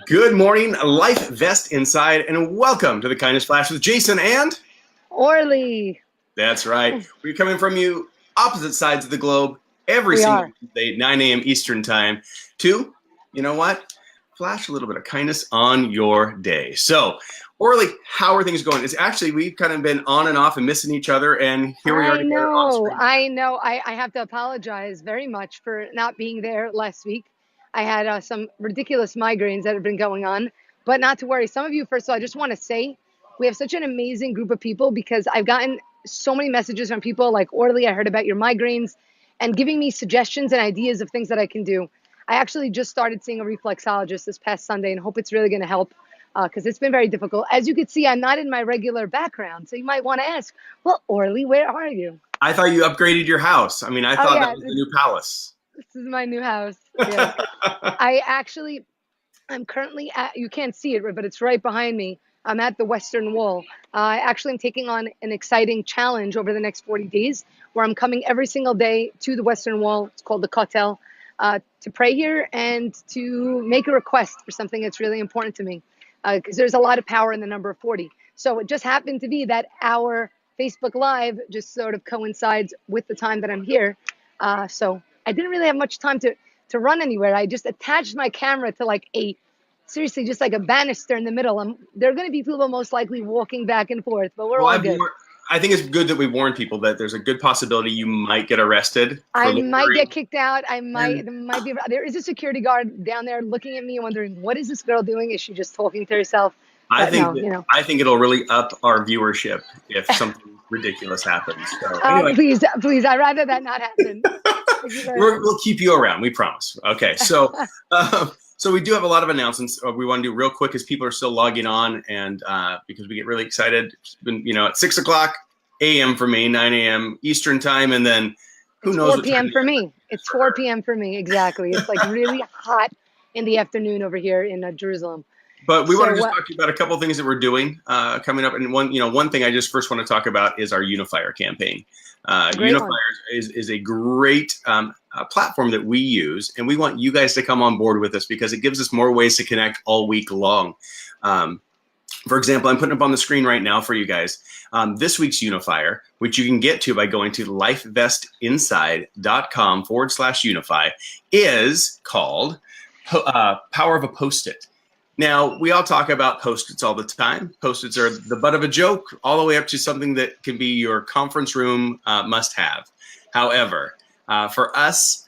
Good morning, Life Vest Inside, and welcome to the Kindness Flash with Jason and Orly. that's right. We're coming from you opposite sides of the globe every We single are. day, 9 a.m. Eastern Time, to, you know what? Flash a little bit of kindness on your day. So, Orly, how are things going? It's actually, we've kind of been on and off and missing each other, and here we are I together on know. screen. I know. I have to apologize very much for not being there last week. I had some ridiculous migraines that have been going on, but not to worry. Some of you, first of all, I just want to say we have such an amazing group of people because I've gotten so many messages from people like Orly. I heard about your migraines and giving me suggestions and ideas of things that I can do. I actually just started seeing a reflexologist this past Sunday and hope it's really going to help because it's been very difficult. As you can see, I'm not in my regular background, so you might want to ask, well, Orly, where are you? I thought you upgraded your house. I mean, I Oh, thought that yeah, was the new palace. this is my new house. Yes. I actually, I'm currently at, you can't see it, but it's right behind me. I'm at the Western Wall. I actually am taking on an exciting challenge over the next 40 days where I'm coming every single day to the Western Wall. It's called the Kotel, to pray here and to make a request for something that's really important to me. Because there's a lot of power in the number 40. So it just happened to be that our Facebook Live just sort of coincides with the time that I'm here. So I didn't really have much time to run anywhere. I just attached my camera to like a seriously just like a banister in the middle. There are going to be people most likely walking back and forth, but we're Well, all good. I think it's good that we warn people that there's a good possibility you might get arrested for I might get loitering. kicked out. I might And there might be there is a security guard down there looking at me and wondering what is this girl doing? Is she just talking to herself? But no, you know. I think it'll really up our viewership if something ridiculous happens. So anyway, Please, I'd rather that not happen. Thank you very much. we'll keep you around. We promise. Okay, so so we do have a lot of announcements we want to do real quick as people are still logging on, and because we get really excited. It's been, at 6 o'clock a.m. for me, 9 a.m. Eastern time, and then who It's knows 4 what time p.m. it for is me. It's for 4 her. p.m. for me. Exactly. It's like really hot in the afternoon over here in Jerusalem. But we want to So just talk to you about a couple of things that we're doing coming up. And one thing I just first want to talk about is our Unifier campaign. a great Unifier one. is a great platform that we use, and we want you guys to come on board with us because it gives us more ways to connect all week long. For example, I'm putting up on the screen right now for you guys this week's Unifier, which you can get to by going to lifevestinside.com/unify, is called Power of a Post-it. Now, we all talk about Post-its all the time. Post-its are the butt of a joke, all the way up to something that can be your conference room must-have. However, for us,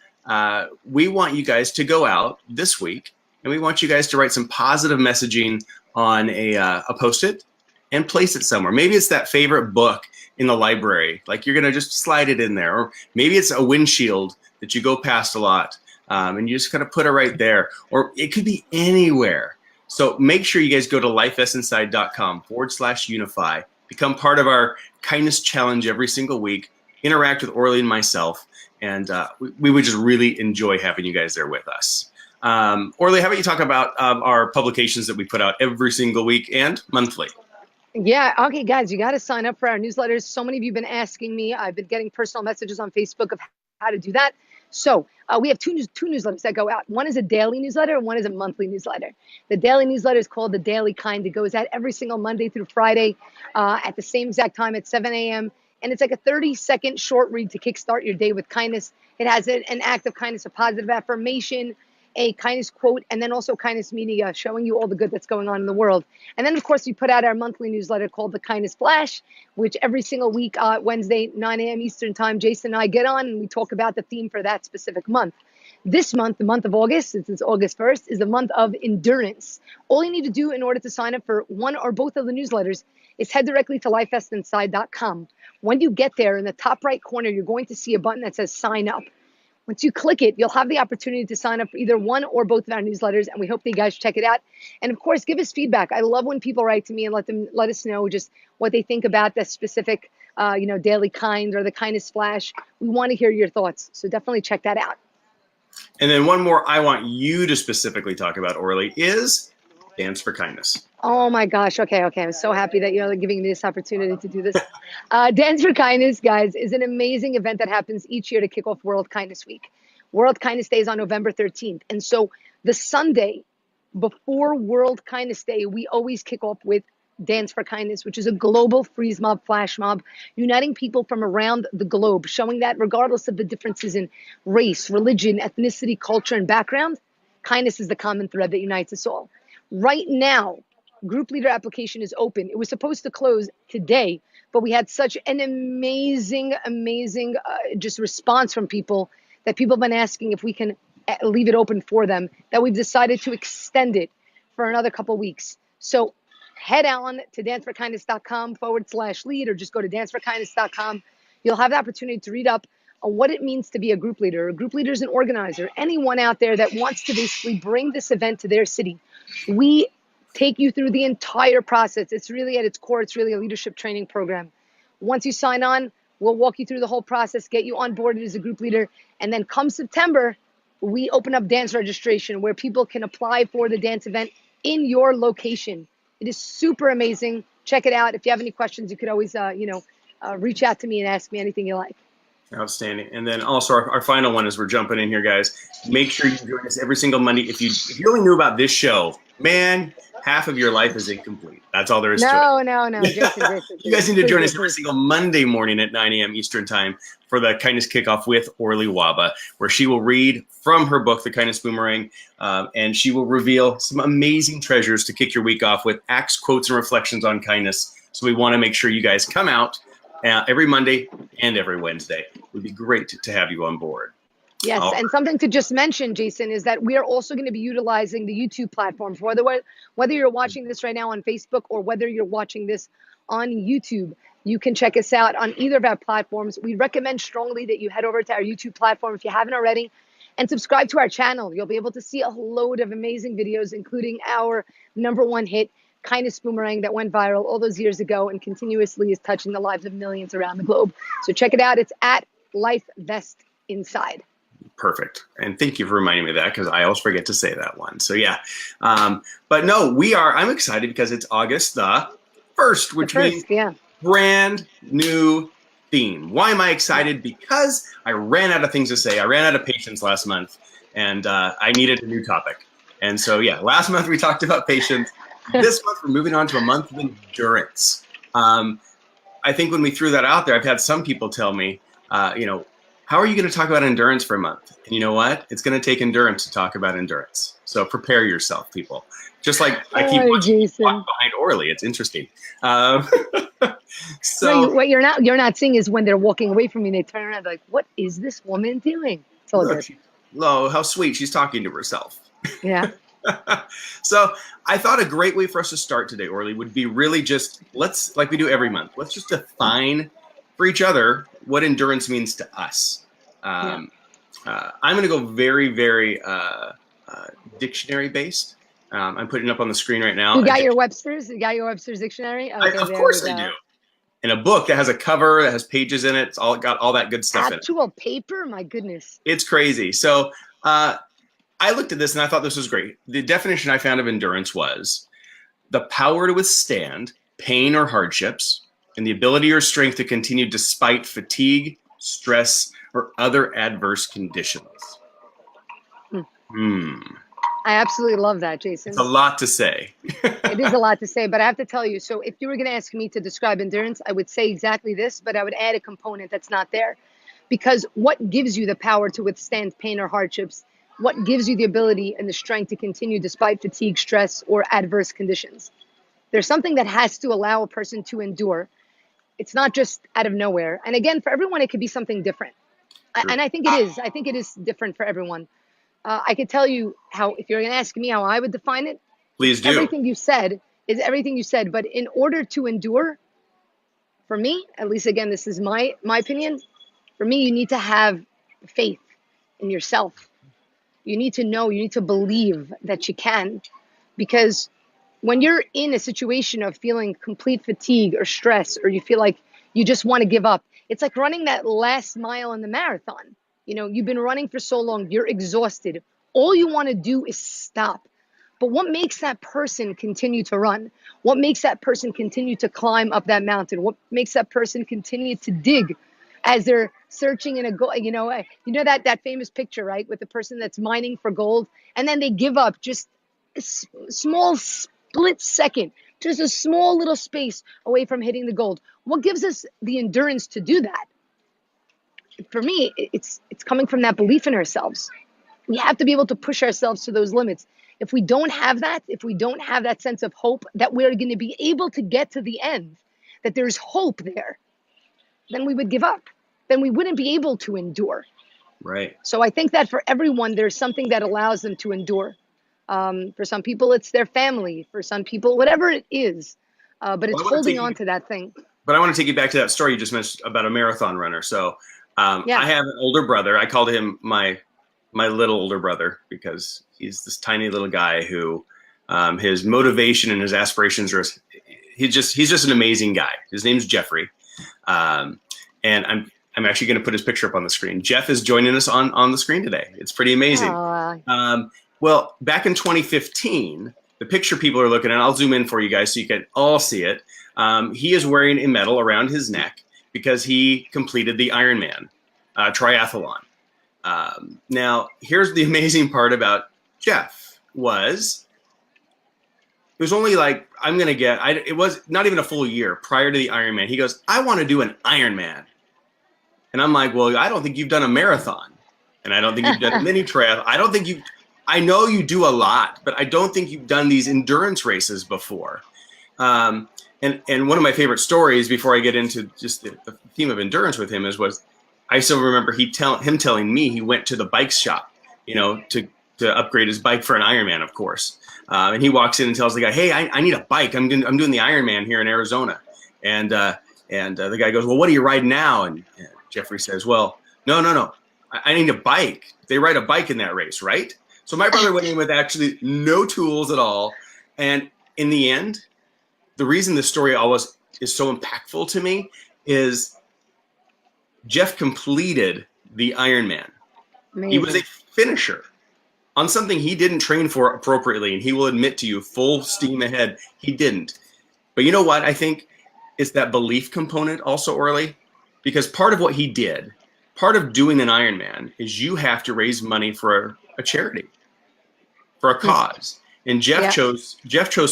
we want you guys to go out this week, and we want you guys to write some positive messaging on a Post-it and place it somewhere. Maybe it's that favorite book in the library, like you're going to just slide it in there. Or maybe it's a windshield that you go past a lot, and you just kind of put it right there. Or it could be anywhere. So make sure you guys go to lifesinside.com/unify, become part of our kindness challenge every single week, interact with Orly and myself, and we would just really enjoy having you guys there with us. Orly, how about you talk about our publications that we put out every single week and monthly? Yeah. Okay, guys, you got to sign up for our newsletters. So many of you have been asking me. I've been getting personal messages on Facebook of how to do that. So we have two newsletters that go out. One is a daily newsletter and one is a monthly newsletter. The daily newsletter is called The Daily Kind. It goes out every single Monday through Friday at the same exact time at 7 a.m. And it's like a 30-second short read to kickstart your day with kindness. It has an act of kindness, a positive affirmation, a kindness quote, and then also kindness media showing you all the good that's going on in the world. And then, of course, we put out our monthly newsletter called the Kindness Flash, which every single week, Wednesday, 9 a.m. Eastern time, Jason and I get on and we talk about the theme for that specific month. This month, the month of August, since it's August 1st, is the month of endurance. All you need to do in order to sign up for one or both of the newsletters is head directly to lifevestinside.com. When you get there, in the top right corner, you're going to see a button that says sign up. Once you click it, you'll have the opportunity to sign up for either one or both of our newsletters, and we hope that you guys check it out. And of course, give us feedback. I love when people write to me and let us know just what they think about the specific, daily kind or the kindness flash. We want to hear your thoughts, so definitely check that out. And then one more I want you to specifically talk about, Orly, is Dance for Kindness. Oh my gosh. Okay. I'm so happy that you're giving me this opportunity to do this. Dance for Kindness, guys, is an amazing event that happens each year to kick off World Kindness Week. World Kindness Day is on November 13th. And so the Sunday before World Kindness Day, we always kick off with Dance for Kindness, which is a global freeze mob, flash mob, uniting people from around the globe, showing that regardless of the differences in race, religion, ethnicity, culture, and background, kindness is the common thread that unites us all. Right now, group leader application is open. It was supposed to close today, but we had such an amazing just response from people that people have been asking if we can leave it open for them, that we've decided to extend it for another couple weeks. So head on to danceforkindness.com/lead, or just go to danceforkindness.com. You'll have the opportunity to read up on what it means to be a group leader. A group leader is an organizer, anyone out there that wants to basically bring this event to their city. We take you through the entire process. It's really at its core, it's really a leadership training program. Once you sign on, we'll walk you through the whole process, get you onboarded as a group leader. And then come September, we open up dance registration where people can apply for the dance event in your location. It is super amazing. Check it out. If you have any questions, you could always, reach out to me and ask me anything you like. Outstanding. And then also our final one as we're jumping in here, guys, make sure you join us every single Monday. If you only knew about this show, man, half of your life is incomplete. That's all there is to it. No. Jason, you guys need to join us every single Monday morning at 9 a.m. Eastern time for the Kindness Kickoff with Orly Waba, where she will read from her book, The Kindness Boomerang, and she will reveal some amazing treasures to kick your week off with acts, quotes, and reflections on kindness. So we want to make sure you guys come out every Monday and every Wednesday. It would be great to have you on board. Yes, and something to just mention, Jason, is that we are also going to be utilizing the YouTube platforms, whether you're watching this right now on Facebook or whether you're watching this on YouTube. You can check us out on either of our platforms. We recommend strongly that you head over to our YouTube platform if you haven't already and subscribe to our channel. You'll be able to see a load of amazing videos, including our #1 hit, Kindness Boomerang, that went viral all those years ago and continuously is touching the lives of millions around the globe. So check it out. It's at Life Vest Inside. Perfect. And thank you for reminding me of that, because I always forget to say that one. So yeah. But no, I'm excited because it's August the 1st, which means brand new theme. Why am I excited? Because I ran out of things to say. I ran out of patience last month, and I needed a new topic. And so, yeah, last month we talked about patience. This month we're moving on to a month of endurance. I think when we threw that out there, I've had some people tell me, how are you going to talk about endurance for a month? And you know what? It's going to take endurance to talk about endurance. So prepare yourself, people. Just like I keep watching walk behind Orly. It's interesting. So what you're not seeing is when they're walking away from me, they turn around like, what is this woman doing? It's all good. Oh, how sweet. She's talking to herself. Yeah. So I thought a great way for us to start today, Orly, would be really just like we do every month, let's just define for each other what endurance means to us. I'm going to go very, very dictionary based. I'm putting it up on the screen right now. You got your Webster's? You got your Webster's dictionary? Okay, of course I do. In a book that has a cover that has pages in it. It's got all that good stuff in it. Actual paper? My goodness. It's crazy. So I looked at this and I thought this was great. The definition I found of endurance was the power to withstand pain or hardships and the ability or strength to continue despite fatigue, stress, or other adverse conditions. I absolutely love that, Jason. It's a lot to say. It is a lot to say, but I have to tell you, so if you were going to ask me to describe endurance, I would say exactly this, but I would add a component that's not there. Because what gives you the power to withstand pain or hardships? What gives you the ability and the strength to continue despite fatigue, stress, or adverse conditions? There's something that has to allow a person to endure. It's not just out of nowhere. And again, for everyone, it could be something different. And I think it is. I think it is different for everyone. I could tell you how, if you're going to ask me how I would define it. Please do. Everything you said is everything you said. But in order to endure, for me, at least, again, this is my opinion. For me, you need to have faith in yourself. You need to know, you need to believe that you can. Because when you're in a situation of feeling complete fatigue or stress, or you feel like you just want to give up, it's like running that last mile in the marathon. You've been running for so long, you're exhausted. All you want to do is stop. But what makes that person continue to run? What makes that person continue to climb up that mountain? What makes that person continue to dig as they're searching in a gold? That famous picture, right, with the person that's mining for gold, and then they give up just small split second, just a small little space away from hitting the gold. What gives us the endurance to do that? For me, it's coming from that belief in ourselves. We have to be able to push ourselves to those limits. If we don't have that, if we don't have that sense of hope that we're going to be able to get to the end, that there's hope there, then we would give up. Then we wouldn't be able to endure. Right. So I think that for everyone, there's something that allows them to endure. For some people, it's their family. For some people, whatever it is. But it's holding on to that thing. But I want to take you back to that story you just mentioned about a marathon runner. So Yeah. I have an older brother. I called him my little older brother because he's this tiny little guy who his motivation and his aspirations are he's just an amazing guy. His name's Jeffrey, and I'm actually going to put his picture up on the screen. Jeff is joining us on the screen today. It's pretty amazing. Well, back in 2015, the picture people are looking at, I'll zoom in for you guys so you can all see it. He is wearing a medal around his neck because he completed the Ironman triathlon. Now, here's the amazing part about Jeff was it was only like, it was not even a full year prior to the Ironman. He goes, I want to do an Ironman. And I'm like, well, I don't think you've done a marathon. And I don't think you've done a mini trail. I know you do a lot, but I don't think you've done these endurance races before. And one of my favorite stories before I get into just the theme of endurance with him was I still remember him telling me he went to the bike shop, to upgrade his bike for an Ironman, of course. And he walks in and tells the guy, hey, I need a bike. I'm doing the Ironman here in Arizona. And the guy goes, well, what are you riding now? And Jeffrey says, well, no. I need a bike. They ride a bike in that race, right? So my brother went in with actually no tools at all. And in the end, the reason this story always is so impactful to me is Jeff completed the Ironman. Amazing. He was a finisher on something he didn't train for appropriately. And he will admit to you, full steam ahead, he didn't. But you know what? I think it's that belief component also, Orly, because part of what he did, part of doing an Ironman is you have to raise money for a charity, for a cause. And Jeff chose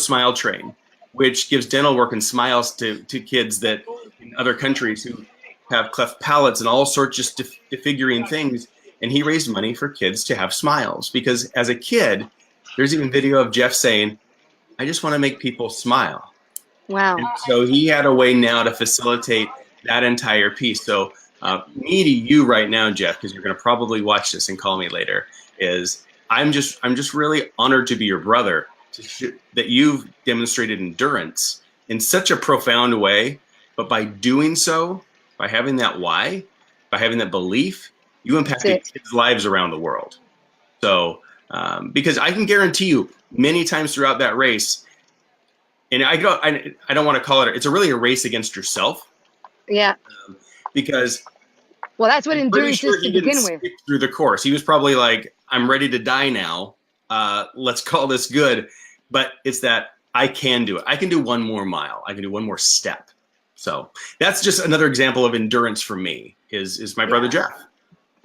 Smile Train, which gives dental work and smiles to kids that in other countries who have cleft palates and all sorts just disfiguring things. And he raised money for kids to have smiles because as a kid, there's even video of Jeff saying, I just want to make people smile. Wow. And so he had a way now to facilitate that entire piece. So me to you right now, Jeff, because you're going to probably watch this and call me later, is I'm just really honored to be your brother, that you've demonstrated endurance in such a profound way. But by doing so, by having that why, by having that belief, you impacted kids' lives around the world. So because I can guarantee you many times throughout that race, and I don't want to call it's really a race against yourself. Yeah. Because that's what endurance is to begin with. Through the course, he was probably like, I'm ready to die now. Let's call this good. But it's that I can do it. I can do one more mile. I can do one more step. So that's just another example of endurance for me is my brother Jeff.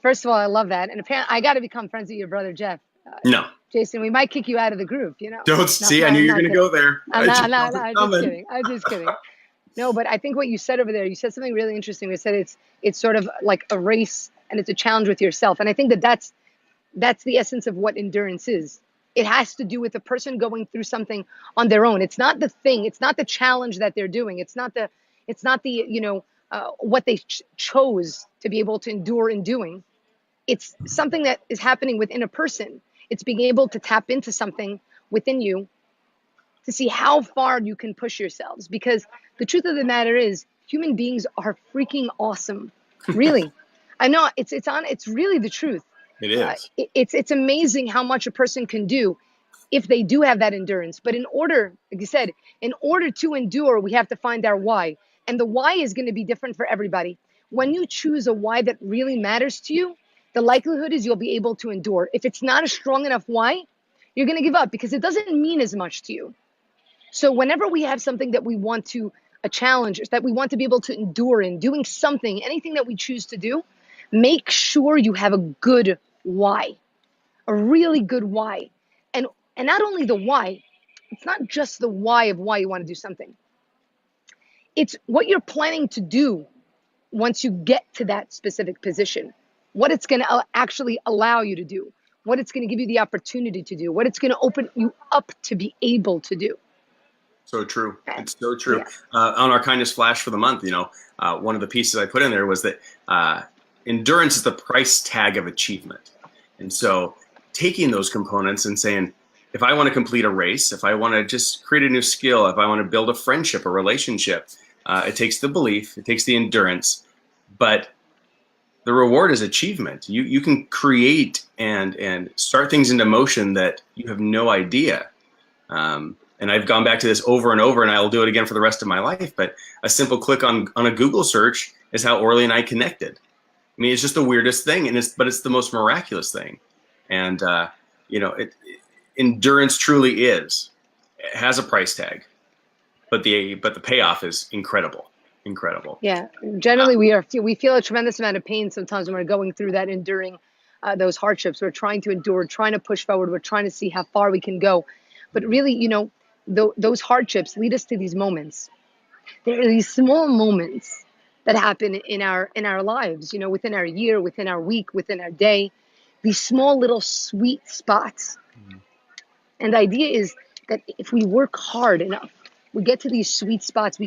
First of all, I love that. And apparently I got to become friends with your brother Jeff. No. Jason, we might kick you out of the group, Don't see. I knew you were going to go there. I'm just kidding. No, but I think what you said over there, you said something really interesting. You said it's sort of like a race and it's a challenge with yourself. And I think that's the essence of what endurance is. It has to do with a person going through something on their own. It's not the thing. It's not the challenge that they're doing. It's not the what they chose to be able to endure in doing. It's something that is happening within a person. It's being able to tap into something within you to see how far you can push yourselves. Because the truth of the matter is, human beings are freaking awesome. Really. I know it's really the truth. It is. It's amazing how much a person can do if they do have that endurance. But in order, like you said, in order to endure, we have to find our why. And the why is going to be different for everybody. When you choose a why that really matters to you, the likelihood is you'll be able to endure. If it's not a strong enough why, you're going to give up because it doesn't mean as much to you. So whenever we have something that we want to, a challenge that we want to be able to endure in, doing something, anything that we choose to do, make sure you have a good why, a really good why. And not only the why, it's not just the why of why you want to do something. It's what you're planning to do once you get to that specific position, what it's going to actually allow you to do, what it's going to give you the opportunity to do, what it's going to open you up to be able to do. So true. Okay. It's so true. Yeah. On our kindness flash for the month, one of the pieces I put in there was that endurance is the price tag of achievement. And so taking those components and saying, if I want to complete a race, if I want to just create a new skill, if I want to build a friendship, a relationship, it takes the belief, it takes the endurance, but the reward is achievement. You can create and start things into motion that you have no idea. And I've gone back to this over and over, and I'll do it again for the rest of my life. But a simple click on a Google search is how Orly and I connected. I mean, it's just the weirdest thing, but it's the most miraculous thing. And endurance truly is. It has a price tag, but the payoff is incredible. Yeah. Generally, we feel a tremendous amount of pain sometimes when we're going through that, enduring those hardships. We're trying to endure, trying to push forward. We're trying to see how far we can go. But really, those hardships lead us to these moments. There are these small moments that happen in our lives, within our year, within our week, within our day, these small little sweet spots. Mm-hmm. And the idea is that if we work hard enough, we get to these sweet spots.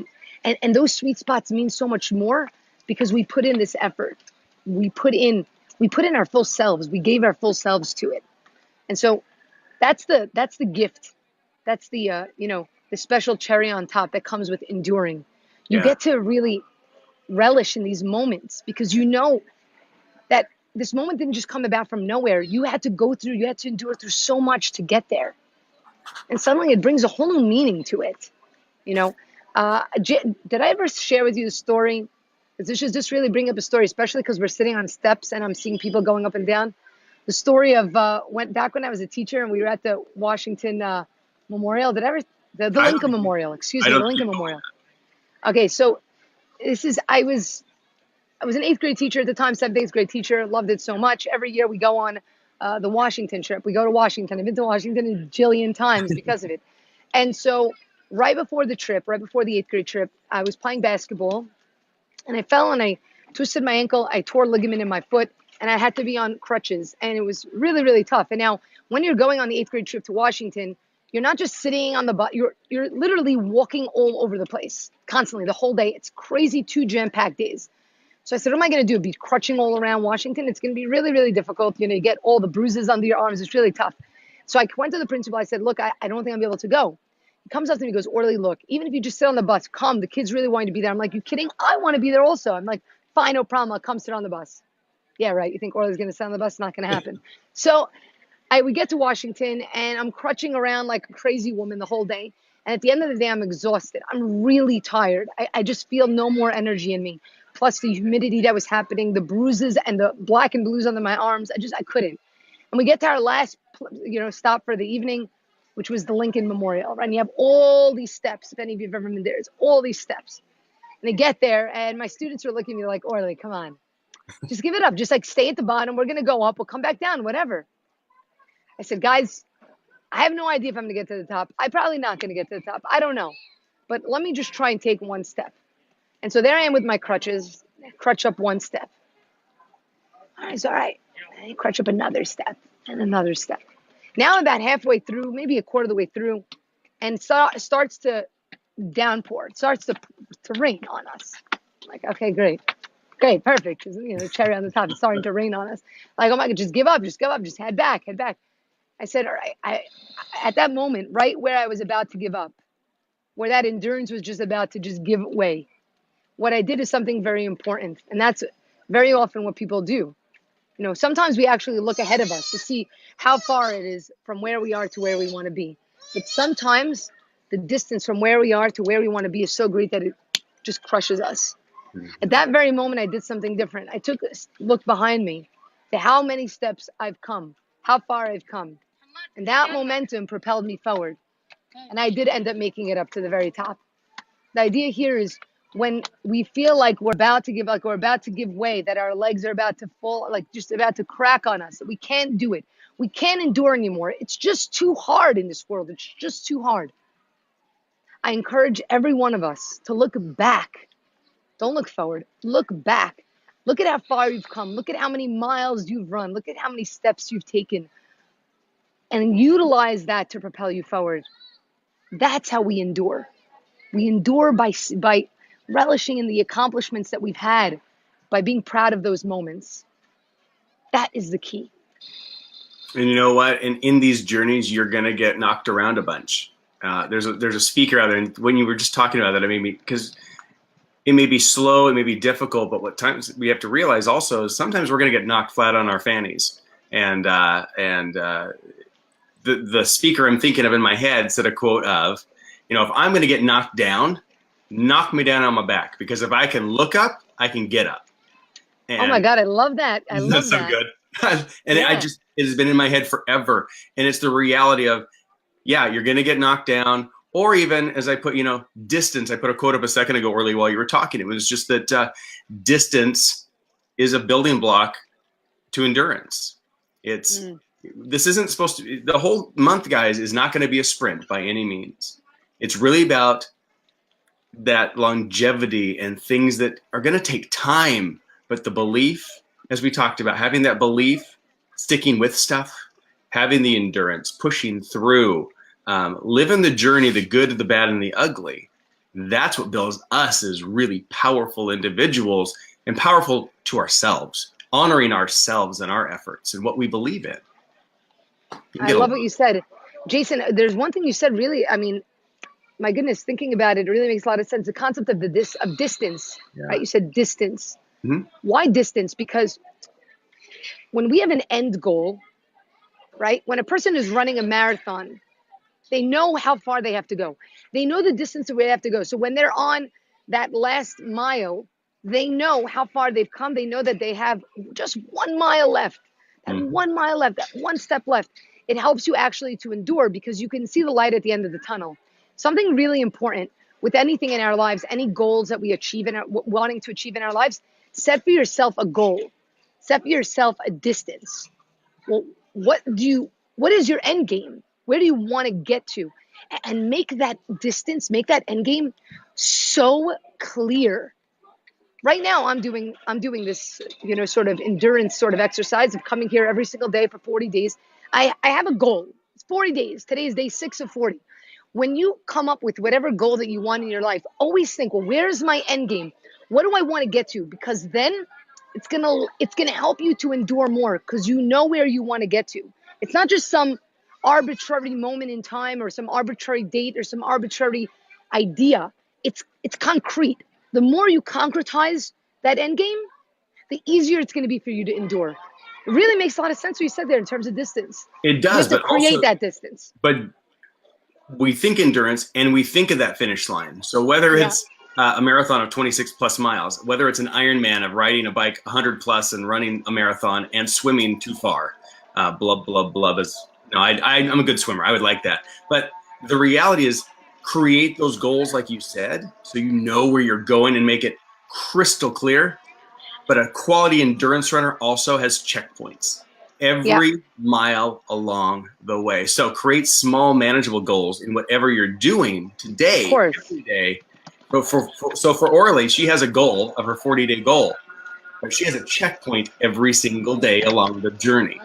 And those sweet spots mean so much more because we put in this effort. We put in our full selves. We gave our full selves to it. And so that's the gift. That's the special cherry on top that comes with enduring. You get to really relish in these moments because you know that this moment didn't just come about from nowhere. You had to endure through so much to get there. And suddenly it brings a whole new meaning to it. Did I ever share with you the story? Because this should just really bring up a story, especially because we're sitting on steps and I'm seeing people going up and down. The story of back when I was a teacher and we were at the Washington Memorial. The Lincoln Memorial? Excuse me, the Lincoln Memorial. Okay, so I was an 8th grade teacher at the time, 7th, 8th grade teacher. Loved it so much. Every year we go on the Washington trip. We go to Washington. I've been to Washington a jillion times because of it. And so right before the 8th grade trip, I was playing basketball and I fell and I twisted my ankle. I tore ligament in my foot and I had to be on crutches. And it was really, really tough. And now when you're going on the 8th grade trip to Washington, you're not just sitting on the bus, you're literally walking all over the place constantly the whole day. It's crazy, 2 jam-packed days. So I said, what am I going to do? Be crutching all around Washington? It's going to be really, really difficult. You get all the bruises under your arms. It's really tough. So I went to the principal. I said, look, I don't think I'll be able to go. He comes up to me and goes, Orly, look, even if you just sit on the bus, come. The kids really want you to be there. I'm like, you kidding? I want to be there also. I'm like, fine, no problem. I'll come sit on the bus. Yeah, right. You think Orly's going to sit on the bus? It's not going to happen. So we get to Washington and I'm crutching around like a crazy woman the whole day. And at the end of the day, I'm exhausted. I'm really tired. I just feel no more energy in me. Plus the humidity that was happening, the bruises and the black and blues under my arms. I couldn't. And we get to our last, stop for the evening, which was the Lincoln Memorial. Right? And you have all these steps. If any of you have ever been there, it's all these steps. And I get there and my students are looking at me like, Orly, come on. Just give it up. Just like stay at the bottom. We're going to go up. We'll come back down, whatever. I said, guys, I have no idea if I'm going to get to the top. I'm probably not going to get to the top. I don't know. But let me just try and take one step. And so there I am with my crutches, crutch up one step. All right, it's all right. I crutch up another step and another step. Now I'm about halfway through, maybe a quarter of the way through, and it starts to downpour. It starts to rain on us. I'm like, okay, great, perfect. The cherry on the top is starting to rain on us. Like, oh my God, just give up, just head back. I said, all right. At that moment, right where I was about to give up, where that endurance was just about to just give way, what I did is something very important. And that's very often what people do. Sometimes we actually look ahead of us to see how far it is from where we are to where we want to be. But sometimes the distance from where we are to where we want to be is so great that it just crushes us. Mm-hmm. At that very moment, I did something different. I took a look behind me to how many steps I've come, how far I've come. And that momentum propelled me forward. And I did end up making it up to the very top. The idea here is when we feel like we're about to give way, that our legs are about to fall, like just about to crack on us, that we can't do it. We can't endure anymore. It's just too hard in this world. It's just too hard. I encourage every one of us to look back. Don't look forward. Look back. Look at how far you've come. Look at how many miles you've run. Look at how many steps you've taken. And utilize that to propel you forward. That's how we endure. We endure by relishing in the accomplishments that we've had, by being proud of those moments. That is the key. And you know what? And in these journeys, you're going to get knocked around a bunch. There's a speaker out there, and when you were just talking about that, I mean, because it may be slow, it may be difficult, but what times we have to realize also is sometimes we're going to get knocked flat on our fannies. And the speaker I'm thinking of in my head said a quote of, you know, if I'm going to get knocked down, knock me down on my back, because if I can look up, I can get up. And oh my God, I love that. I love that's so that. good. And yeah. It has been in my head forever. And it's the reality of, yeah, you're going to get knocked down. Or even as I put, you know, distance. I put a quote up a second ago, Orly, while you were talking. It was just that distance is a building block to endurance. This isn't supposed to be, the whole month, guys, is not going to be a sprint by any means. It's really about that longevity and things that are going to take time. But the belief, as we talked about, having that belief, sticking with stuff, having the endurance, pushing through, living the journey, the good, the bad, and the ugly. That's what builds us as really powerful individuals and powerful to ourselves, honoring ourselves and our efforts and what we believe in. I love what you said. Jason, there's one thing you said really, I mean, my goodness, thinking about it, it really makes a lot of sense. The concept of distance, right? You said distance. Mm-hmm. Why distance? Because when we have an end goal, right? When a person is running a marathon, they know how far they have to go. They know the distance that they have to go. So when they're on that last mile, they know how far they've come. They know that they have just 1 mile left, that 1 mile left, that one step left. It helps you actually to endure because you can see the light at the end of the tunnel. Something really important with anything in our lives, any goals that we achieve in wanting to achieve in our lives, set for yourself a goal. Set for yourself a distance. Well, what is your end game? Where do you want to get to? And make that distance, make that end game so clear. Right now, I'm doing this, you know, sort of endurance sort of exercise of coming here every single day for 40 days. I have a goal. It's 40 days. Today is day 6 of 40. When you come up with whatever goal that you want in your life, always think, well, where's my end game? What do I want to get to? Because then it's gonna help you to endure more because you know where you want to get to. It's not just some arbitrary moment in time or some arbitrary date or some arbitrary idea. It's concrete. The more you concretize that end game, the easier it's going to be for you to endure. It really makes a lot of sense what you said there in terms of distance. It does, but create that distance. But we think endurance and we think of that finish line. So whether it's a marathon of 26 plus miles, whether it's an Ironman of riding a bike 100 plus and running a marathon and swimming too far, blub, blub, blub is, no, I'm a good swimmer. I would like that. But the reality is create those goals like you said, so you know where you're going and make it crystal clear. But a quality endurance runner also has checkpoints every mile along the way. So create small manageable goals in whatever you're doing today, every day. But for Orly, she has a goal of her 40-day goal, but she has a checkpoint every single day along the journey.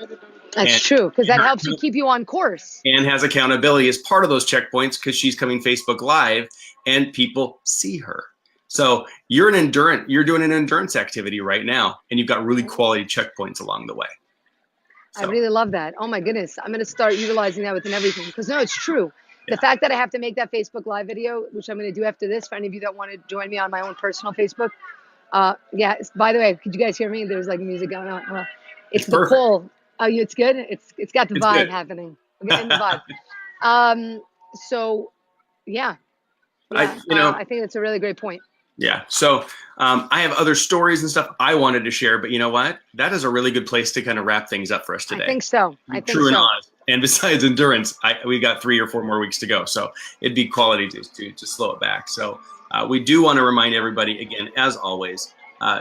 That's true, because that helps you keep you on course. And has accountability as part of those checkpoints because she's coming Facebook Live and people see her. So you're doing an endurance activity right now, and you've got really quality checkpoints along the way. So. I really love that. Oh my goodness. I'm going to start utilizing that within everything because no, it's true. The fact that I have to make that Facebook Live video, which I'm going to do after this, for any of you that want to join me on my own personal Facebook. By the way, could you guys hear me? There's like music going on. It's the call. Oh, it's good. It's got the vibe happening. I'm getting the vibe. So yeah. I think that's a really great point. Yeah. So I have other stories and stuff I wanted to share, but you know what? That is a really good place to kind of wrap things up for us today. I think so. True and honest. And besides endurance, we got 3 or 4 more weeks to go. So it'd be quality to slow it back. So we do want to remind everybody, again, as always,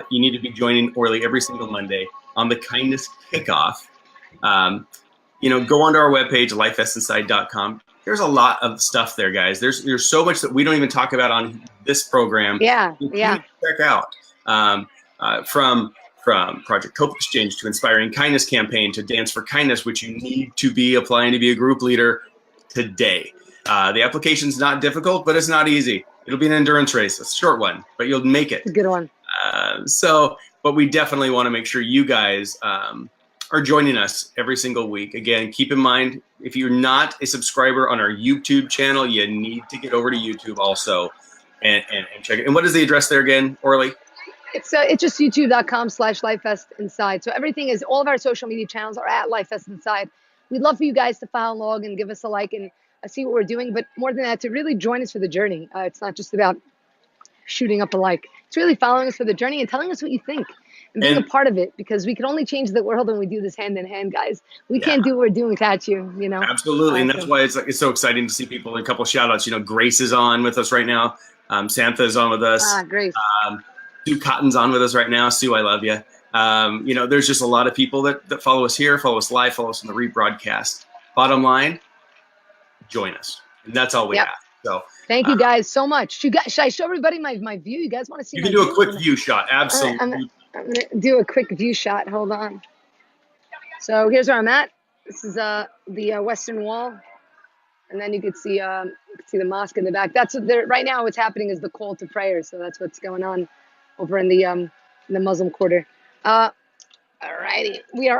you need to be joining Orly every single Monday on the Kindness Kickoff. go onto our webpage, lifeestinside.com. There's a lot of stuff there, guys. There's so much that we don't even talk about on this program. Yeah, You yeah. check out from Project Hope Exchange to Inspiring Kindness Campaign to Dance for Kindness, which you need to be applying to be a group leader today. The application's not difficult, but it's not easy. It'll be an endurance race, a short one, but you'll make it. It's a good one. But we definitely want to make sure you guys are joining us every single week. Again, keep in mind, if you're not a subscriber on our YouTube channel, you need to get over to YouTube also and check it. And what is the address there again, Orly? It's just youtube.com/lifefestinside. So everything is, all of our social media channels are at lifefestinside. We'd love for you guys to follow along and give us a like and see what we're doing. But more than that, to really join us for the journey. It's not just about shooting up a like. It's really following us for the journey and telling us what you think and being a part of it, because we can only change the world when we do this hand in hand, guys. We can't do what we're doing without you, Absolutely. And that's why it's so exciting to see people. A couple of shout outs. Grace is on with us right now. Santha is on with us. Grace. Sue Cotton's on with us right now. Sue, I love you. There's just a lot of people that follow us here, follow us live, follow us on the rebroadcast. Bottom line, join us. And that's all we have. So thank you guys so much. Should I show everybody my view? You guys want to see? You can do a quick view shot. Absolutely. I'm gonna do a quick view shot. Hold on. So here's where I'm at. This is the Western Wall, and then you could see the mosque in the back. That's right now. What's happening is the call to prayer. So that's what's going on over in the Muslim quarter. Alrighty, we are